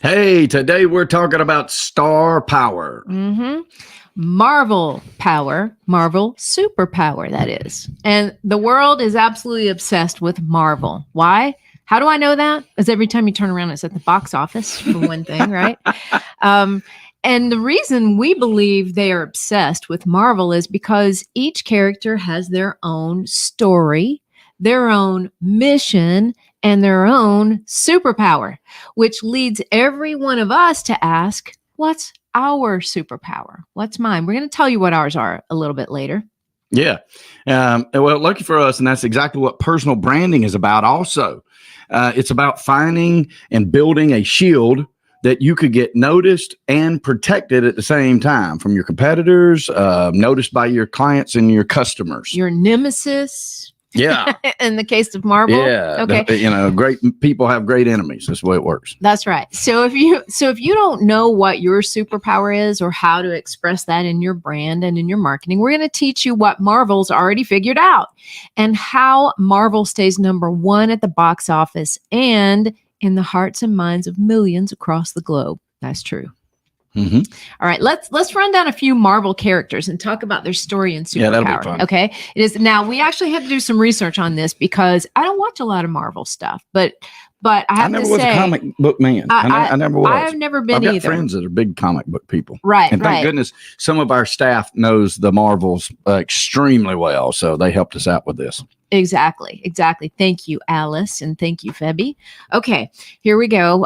Hey, today we're talking about star power. Mm-hmm. Marvel power, Marvel superpower, that is. And the world is absolutely obsessed with Marvel. Why? How do I know that? Because every time you turn around, it's at the box office, for one thing, right? Um, and the reason we believe they are obsessed with Marvel is because each character has their own story, their own mission, and their own superpower, which leads every one of us to ask, what's our superpower? What's mine? We're going to tell you what ours are a little bit later. Yeah. Well, lucky for us, and that's exactly what personal branding is about also. It's about finding and building a shield that you could get noticed and protected at the same time from your competitors, noticed by your clients and your customers. Your nemesis. Yeah. In the case of Marvel. Yeah. Okay. Great people have great enemies. That's the way it works. That's right. So if you don't know what your superpower is or how to express that in your brand and in your marketing, we're going to teach you what Marvel's already figured out and how Marvel stays number one at the box office and in the hearts and minds of millions across the globe. That's true. Mm-hmm. All right, let's run down a few Marvel characters and talk about their story and superpower. Yeah, that'll be fun. Okay, it is. Now we actually had to do some research on this because I don't watch a lot of Marvel stuff, but I have never to was say, a comic book man. I never was. I've never been I've got either. friends that are big comic book people. Right, and thank right. goodness some of our staff knows the Marvels extremely well, so they helped us out with this. Exactly. Thank you, Alice, and thank you, Febby. Okay, here we go.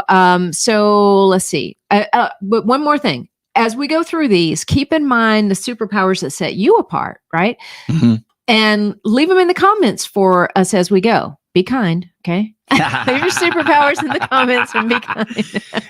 So let's see. But one more thing. As we go through these, keep in mind the superpowers that set you apart, right? Mm-hmm. And leave them in the comments for us as we go. Be kind, okay? Leave your superpowers in the comments and be kind.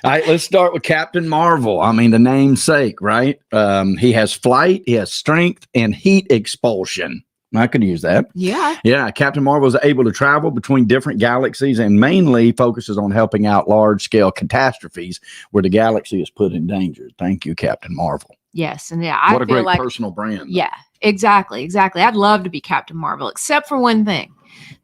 All right, let's start with Captain Marvel. I mean, the namesake, right? He has flight, he has strength, and heat expulsion. I could use that. Yeah. Captain Marvel is able to travel between different galaxies and mainly focuses on helping out large-scale catastrophes where the galaxy is put in danger. Thank you, Captain Marvel. Yes, and yeah, what a great personal brand. Yeah, exactly. I'd love to be Captain Marvel, except for one thing: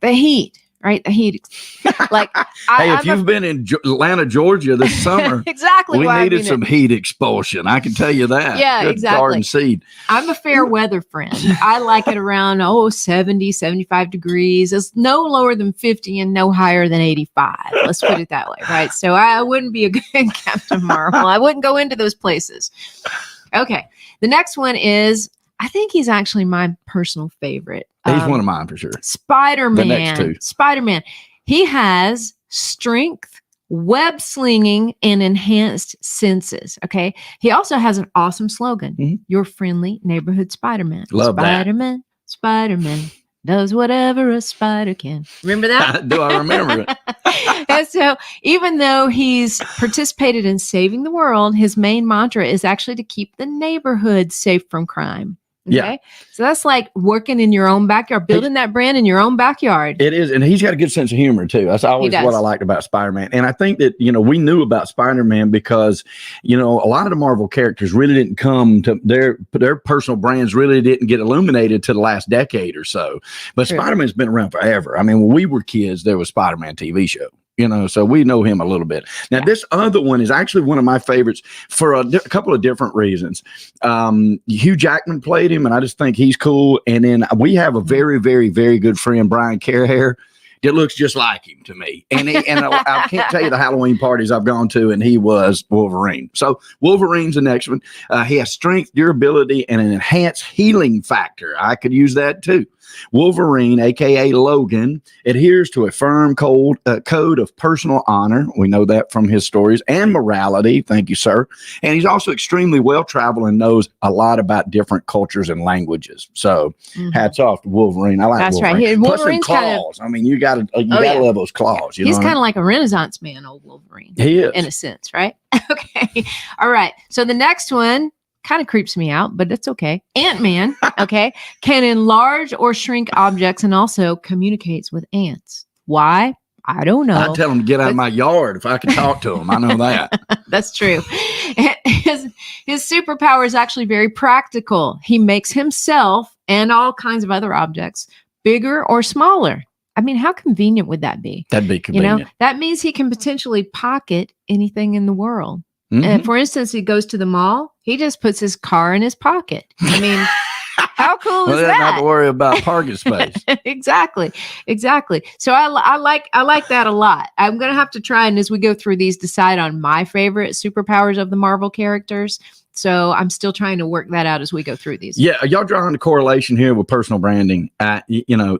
the heat. Right, the heat. If you've been in Atlanta, Georgia this summer, exactly, we needed some heat expulsion. I can tell you that. Yeah, good exactly. Garden seed. I'm a fair weather friend. I like it around 70, 75 degrees. It's no lower than 50 and no higher than 85. Let's put it that way, right? So I wouldn't be a good Captain Marvel. I wouldn't go into those places. Okay, the next one is. I think he's actually my personal favorite. He's one of mine for sure. Spider-Man. The next two. Spider-Man. He has strength, web slinging, and enhanced senses. Okay. He also has an awesome slogan. Mm-hmm. Your friendly neighborhood Spider-Man. Love Spider-Man, that. Spider-Man does whatever a spider can. Remember that? Do I remember it? And so even though he's participated in saving the world, his main mantra is actually to keep the neighborhood safe from crime. Okay. Yeah. So that's like working in your own backyard, building that brand in your own backyard. It is. And he's got a good sense of humor too. That's always what I liked about Spider-Man. And I think that, we knew about Spider-Man because, a lot of the Marvel characters really didn't come to their personal brands really didn't get illuminated to the last decade or so. But True. Spider-Man's been around forever. I mean, when we were kids, there was Spider-Man TV show. So we know him a little bit. Now, This other one is actually one of my favorites for a couple of different reasons. Hugh Jackman played him, and I just think he's cool. And then we have a very, very, very good friend, Brian Carhair, that looks just like him to me. And I can't tell you the Halloween parties I've gone to, and he was Wolverine. So Wolverine's the next one. He has strength, durability, and an enhanced healing factor. I could use that too. Wolverine, a.k.a. Logan, adheres to a firm code of personal honor. We know that from his stories, and morality. Thank you, sir. And he's also extremely well-traveled and knows a lot about different cultures and languages. So hats off to Wolverine. I like That's Wolverine. Right. Wolverine's Plus claws. I mean, you got to love those claws. He's kind of like a Renaissance man, old Wolverine. He is. In a sense, right? Okay. All right. So the next one kind of creeps me out, but it's okay. Ant-Man, okay, can enlarge or shrink objects and also communicates with ants. Why? I don't know. I tell him to get out of my yard if I can talk to him. I know that. That's true. His superpower is actually very practical. He makes himself and all kinds of other objects bigger or smaller. I mean, how convenient would that be? That'd be You convenient. know, that means he can potentially pocket anything in the world. Mhm. For instance, he goes to the mall, he just puts his car in his pocket. I mean, how cool Well, is they don't have that? to worry about parking space. Exactly. So I like that a lot. I'm gonna have to try, and as we go through these, decide on my favorite superpowers of the Marvel characters. So I'm still trying to work that out as we go through these. Yeah, y'all drawing the correlation here with personal branding.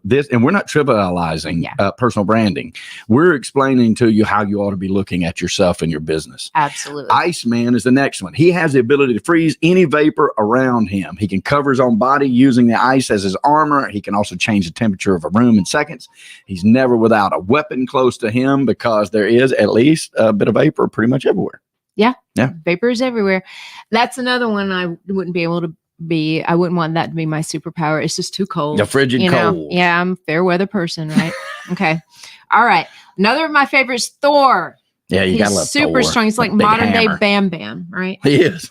This, and we're not trivializing personal branding. We're explaining to you how you ought to be looking at yourself and your business. Absolutely. Iceman is the next one. He has the ability to freeze any vapor around him. He can cover his own body using the ice as his armor. He can also change the temperature of a room in seconds. He's never without a weapon close to him because there is at least a bit of vapor pretty much everywhere. Yeah. Yeah. Vapors everywhere. That's another one I wouldn't be able to be. I wouldn't want that to be my superpower. It's just too cold. The frigid cold. Yeah, I'm a fair weather person, right? Okay. All right. Another of my favorites, Thor. Yeah, you gotta He's love super Thor. strong. He's like Big modern day hammer. Bam Bam, right? He is.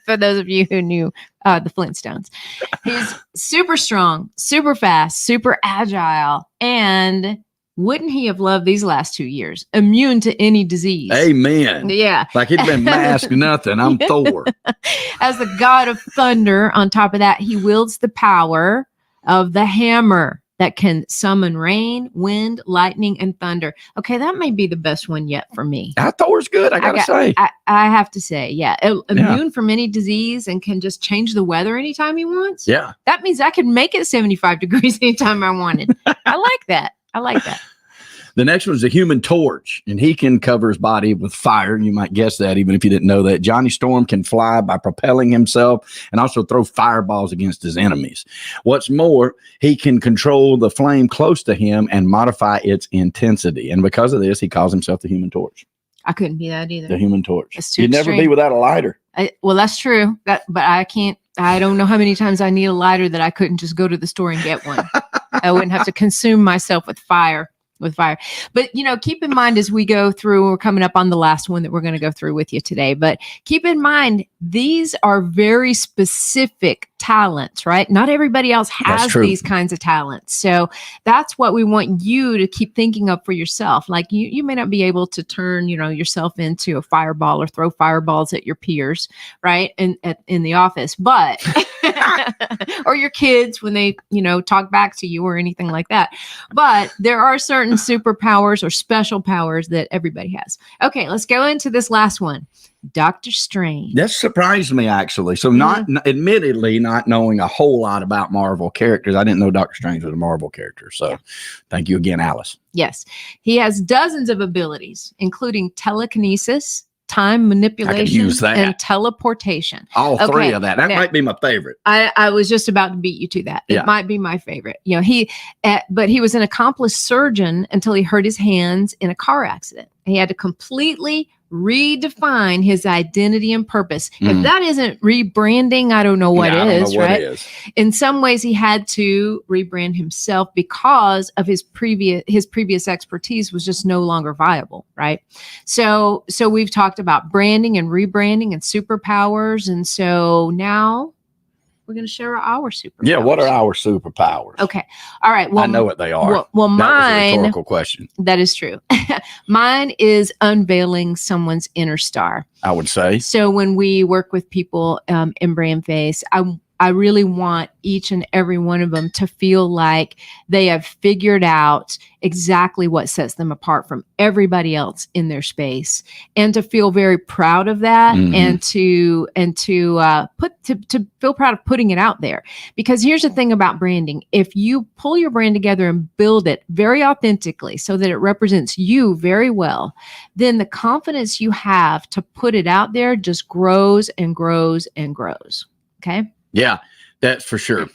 For those of you who knew the Flintstones. He's super strong, super fast, super agile, and wouldn't he have loved these last 2 years? Immune to any disease. Amen. Yeah. Like he'd been masked nothing. I'm Thor. As the god of thunder, on top of that, he wields the power of the hammer that can summon rain, wind, lightning, and thunder. Okay, that may be the best one yet for me. Thor's good, I gotta say. I have to say, yeah. Immune from any disease and can just change the weather anytime he wants. Yeah. That means I could make it 75 degrees anytime I wanted. I like that. The next one is the Human Torch, and he can cover his body with fire. You might guess that even if you didn't know that. Johnny Storm can fly by propelling himself and also throw fireballs against his enemies. What's more, he can control the flame close to him and modify its intensity. And because of this, he calls himself the Human Torch. I couldn't be that either. The Human Torch. That's too You'd never be extreme. without a lighter. Well, that's true. But I can't. I don't know how many times I need a lighter that I couldn't just go to the store and get one. I wouldn't have to consume myself with fire. But, keep in mind as we go through, we're coming up on the last one that we're going to go through with you today. But keep in mind, these are very specific talents, right? Not everybody else has these kinds of talents. So that's what we want you to keep thinking of for yourself. Like you may not be able to turn, yourself into a fireball or throw fireballs at your peers, right? In the office, but or your kids when they, talk back to you or anything like that. But there are certain superpowers or special powers that everybody has. Okay, let's go into this last one. Dr. Strange. That surprised me, actually. So, admittedly, not knowing a whole lot about Marvel characters, I didn't know Dr. Strange was a Marvel character. So, thank you again, Alice. Yes. He has dozens of abilities, including telekinesis, time manipulation, and teleportation. All three of that. That might be my favorite. I was just about to beat you to that. It might be my favorite. But he was an accomplished surgeon until he hurt his hands in a car accident. He had to completely redefine his identity and purpose. If that isn't rebranding, I don't know what is, right? In some ways, he had to rebrand himself because of his previous expertise was just no longer viable, right? So we've talked about branding and rebranding and superpowers, and so now we're going to share our superpowers. Yeah, what are our superpowers? Okay. All right. Well, I know what they are. Well, mine. That was a rhetorical question. That is true. Mine is unveiling someone's inner star. I would say. So when we work with people in Brand Face, I really want each and every one of them to feel like they have figured out exactly what sets them apart from everybody else in their space, and to feel very proud of that, and to feel proud of putting it out there. Because here's the thing about branding: if you pull your brand together and build it very authentically, so that it represents you very well, then the confidence you have to put it out there just grows and grows and grows. Okay. Yeah, that's for sure.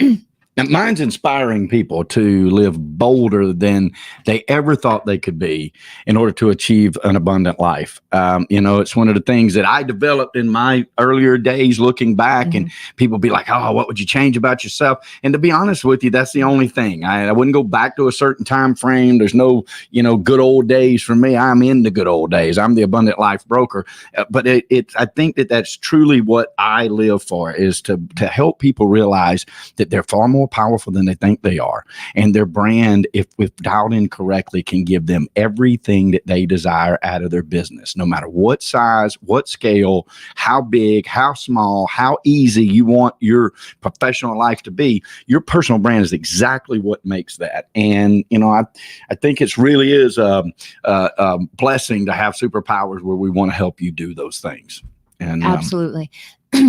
And mine's inspiring people to live bolder than they ever thought they could be in order to achieve an abundant life. It's one of the things that I developed in my earlier days looking back, and people be like, oh, what would you change about yourself? And to be honest with you, that's the only thing. I wouldn't go back to a certain time frame. There's no, good old days for me. I'm in the good old days. I'm the abundant life broker. But I think that's truly what I live for, is to help people realize that they're far more more powerful than they think they are. And their brand, if dialed in correctly, can give them everything that they desire out of their business, no matter what size, what scale, how big, how small, how easy you want your professional life to be. Your personal brand is exactly what makes that. And, I think it really is a blessing to have superpowers where we want to help you do those things. And absolutely.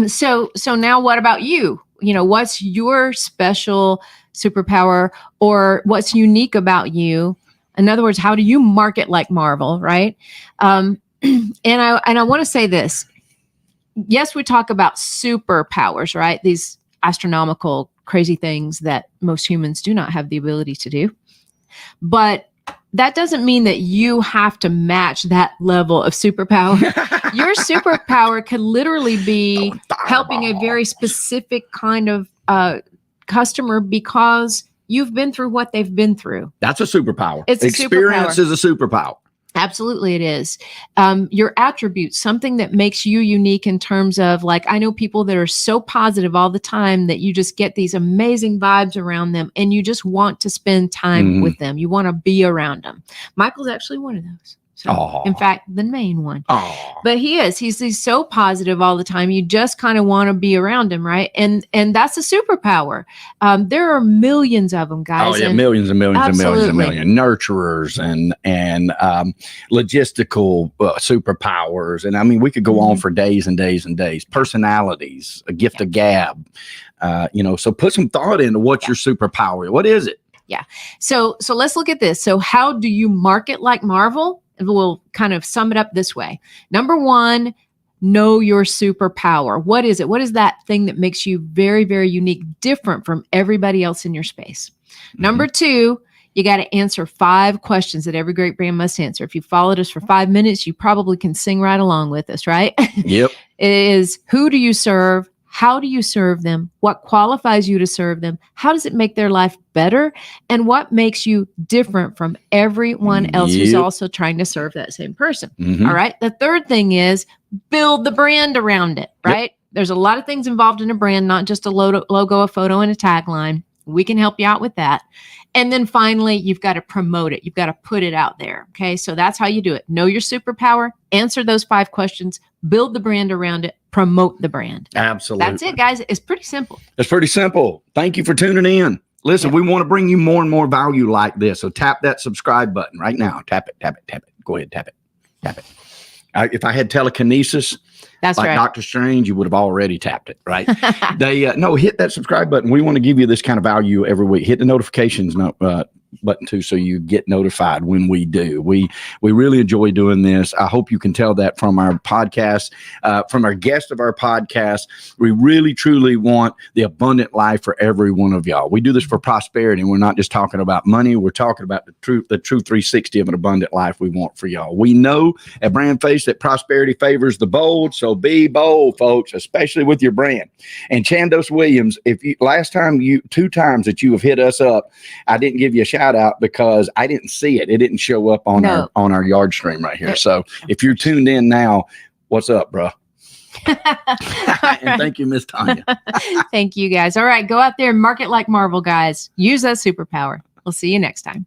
So now what about you? What's your special superpower, or what's unique about you? In other words, how do you market like Marvel, right? And I want to say this. Yes, we talk about superpowers, right? These astronomical, crazy things that most humans do not have the ability to do. But that doesn't mean that you have to match that level of superpower. Your superpower could literally be helping a very specific kind of customer because you've been through what they've been through. That's a superpower. Experience is a superpower. Absolutely, it is. Your attributes, something that makes you unique in terms of, like, I know people that are so positive all the time that you just get these amazing vibes around them and you just want to spend time with them. You want to be around them. Michael's actually one of those. So, in fact, the main one. But he's so positive all the time. You just kind of want to be around him, right? And that's a superpower. There are millions of them, guys. Oh yeah, millions and millions and millions and millions. Nurturers and logistical superpowers. And I mean, we could go on for days and days and days. Personalities, a gift of gab. So put some thought into what your superpower is. What is it? Yeah. So let's look at this. So how do you market like Marvel? We'll kind of sum it up this way. Number one, know your superpower. What is it? What is that thing that makes you very, very unique, different from everybody else in your space? Number two, you got to answer 5 questions that every great brand must answer. If you followed us for 5 minutes, you probably can sing right along with us, right? Yep. It is, who do you serve? How do you serve them? What qualifies you to serve them? How does it make their life better? And what makes you different from everyone else who's also trying to serve that same person? All right. The third thing is build the brand around it, right? There's a lot of things involved in a brand, not just a logo, a photo, and a tagline. We can help you out with that. And then finally, you've got to promote it. You've got to put it out there. Okay. So that's how you do it. Know your superpower, answer those 5 questions, build the brand around it, promote the brand. Absolutely. That's it, guys. It's pretty simple. It's pretty simple. Thank you for tuning in. Listen, we want to bring you more and more value like this. So tap that subscribe button right now. Tap it, tap it, tap it. Go ahead, tap it, tap it. If I had telekinesis, that's like right. Dr. Strange, you would have already tapped it, right? Hit that subscribe button. We want to give you this kind of value every week. Hit the notifications button too, so you get notified when we do. We really enjoy doing this. I hope you can tell that from our podcast, from our guest of our podcast. We really truly want the abundant life for every one of y'all. We do this for prosperity. We're not just talking about money. We're talking about the true 360 of an abundant life we want for y'all. We know at Brand Face that prosperity favors the bold, so be bold, folks, especially with your brand. And Chandos Williams, two times that you have hit us up, I didn't give you a shout out because I didn't see it. It didn't show up on our yard stream right here. So if you're tuned in now, what's up, bro? And thank you, Miss Tanya. Thank you, guys. All right, go out there and market like Marvel, guys. Use that superpower. We'll see you next time.